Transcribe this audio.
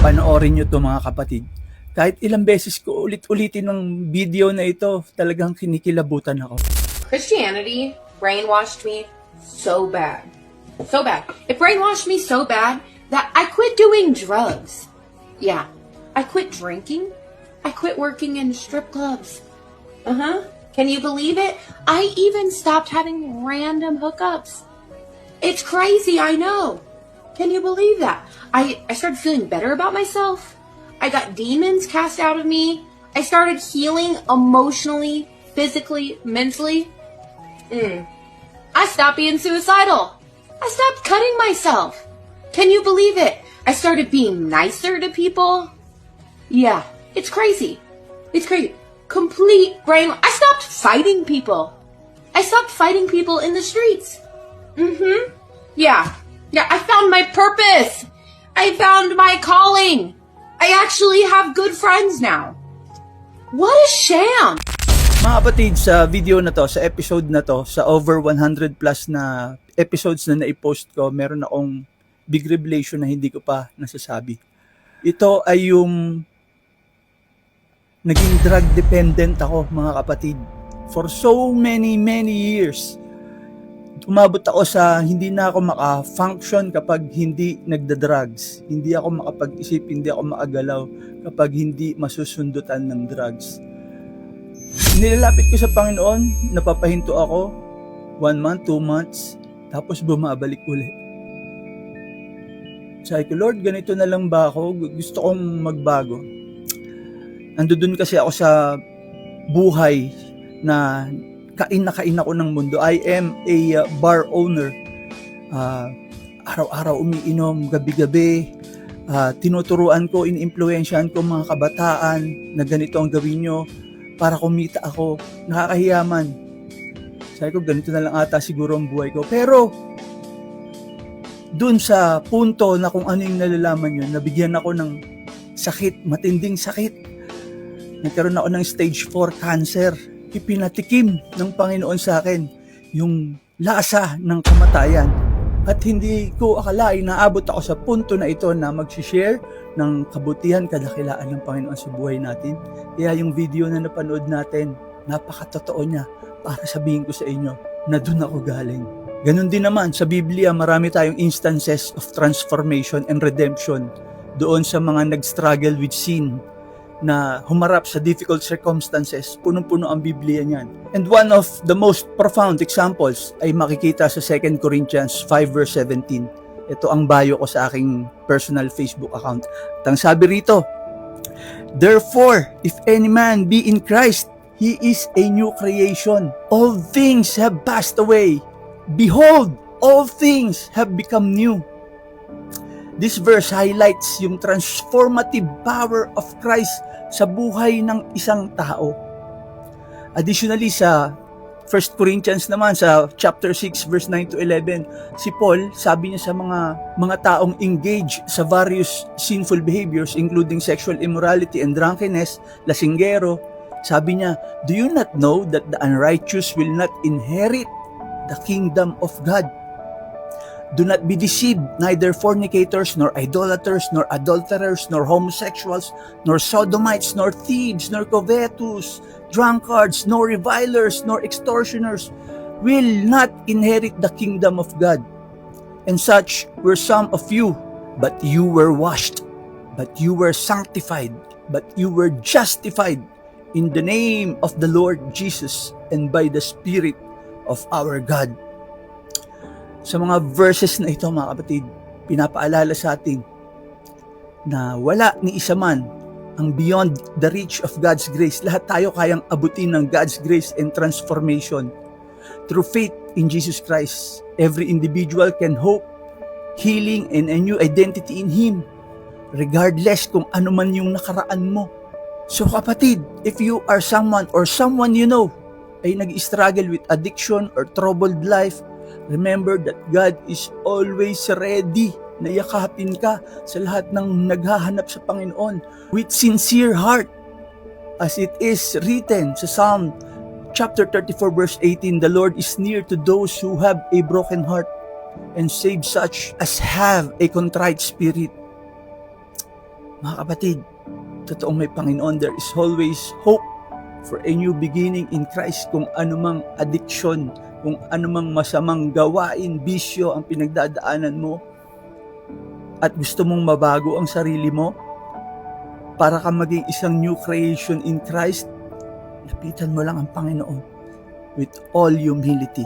Panoorin nyo to mga kapatid. Kahit ilang beses ko ulit-ulitin ng video na ito, talagang kinikilabutan ako. Christianity brainwashed me so bad. So bad. It brainwashed me so bad that I quit doing drugs. Yeah. I quit drinking. I quit working in strip clubs. Can you believe it? I even stopped having random hookups. It's crazy, I know. Can you believe that? I started feeling better about myself. I got demons cast out of me. I started healing emotionally, physically, mentally. I stopped being suicidal. I stopped cutting myself. Can you believe it? I started being nicer to people. Yeah, it's crazy. It's crazy. Complete brain. I stopped fighting people. I stopped fighting people in the streets. Yeah, I found my purpose. I found my calling. I actually have good friends now. What a sham! Mga kapatid, sa video na to, sa episode na to, sa over 100 plus na episodes na naipost ko, meron akong big revelation na hindi ko pa nasasabi. Ito ay yung naging drug dependent ako, mga kapatid. For so many years. Umabot ako sa hindi na ako maka-function kapag hindi nagda-drugs. Hindi ako makapag-isip, hindi ako makagalaw kapag hindi masusundutan ng drugs. Nilalapit ko sa Panginoon, napapahinto ako, 1 month, 2 months, tapos bumabalik uli. Sabi ko, Lord, ganito na lang ba ako? Gusto kong magbago. Andun kasi ako sa buhay na kain ako ng mundo. I am a bar owner. Araw-araw umiinom, gabi-gabi. Tinuturuan ko, in-influensyahan ko mga kabataan na ganito ang gawin nyo para kumita ako. Nakakahiyaman. Sabi ko, ganito na lang ata siguro ang buhay ko. Pero, dun sa punto na kung ano yung nalalaman yun, nabigyan ako ng sakit, matinding sakit. Nagkaroon ako ng stage 4 cancer. Ipinatikim ng Panginoon sa akin yung lasa ng kamatayan. At hindi ko akalain na abot ako sa punto na ito na mag-share ng kabutihan, kadakilaan ng Panginoon sa buhay natin. Kaya yung video na napanood natin, napakatotoo niya para sabihin ko sa inyo na doon ako galing. Ganun din naman, sa Biblia marami tayong instances of transformation and redemption doon sa mga nag-struggle with sin, na humarap sa difficult circumstances. Punong-puno ang Biblia niyan. And one of the most profound examples ay makikita sa 2 Corinthians 5 verse 17. Ito ang bio ko sa aking personal Facebook account. At ang sabi rito, therefore, if any man be in Christ, he is a new creation. All things have passed away. Behold, all things have become new. This verse highlights yung transformative power of Christ sa buhay ng isang tao. Additionally, sa 1 Corinthians naman, sa chapter 6, verse 9 to 11, si Paul, sabi niya sa mga taong engaged sa various sinful behaviors, including sexual immorality and drunkenness, lasinggero, sabi niya, do you not know that the unrighteous will not inherit the kingdom of God? Do not be deceived, neither fornicators, nor idolaters, nor adulterers, nor homosexuals, nor sodomites, nor thieves, nor covetous, drunkards, nor revilers, nor extortioners will not inherit the kingdom of God. And such were some of you, but you were washed, but you were sanctified, but you were justified in the name of the Lord Jesus and by the Spirit of our God. Sa mga verses na ito, mga kapatid, pinapaalala sa atin na wala ni isa man ang beyond the reach of God's grace. Lahat tayo kayang abutin ng God's grace and transformation. Through faith in Jesus Christ, every individual can hope, healing, and a new identity in Him, regardless kung ano man yung nakaraan mo. So kapatid, if you are someone or someone you know ay nag-struggle with addiction or troubled life, remember that God is always ready na yakapin ka sa lahat ng naghahanap sa Panginoon with sincere heart. As it is written sa Psalm chapter 34 verse 18, the Lord is near to those who have a broken heart and save such as have a contrite spirit. Mga kapatid, totoong may Panginoon, there is always hope for a new beginning in Christ. Kung anumang addiction, kung anumang masamang gawain, bisyo ang pinagdadaanan mo, at gusto mong mabago ang sarili mo, para ka maging isang new creation in Christ, lapitan mo lang ang Panginoon with all humility.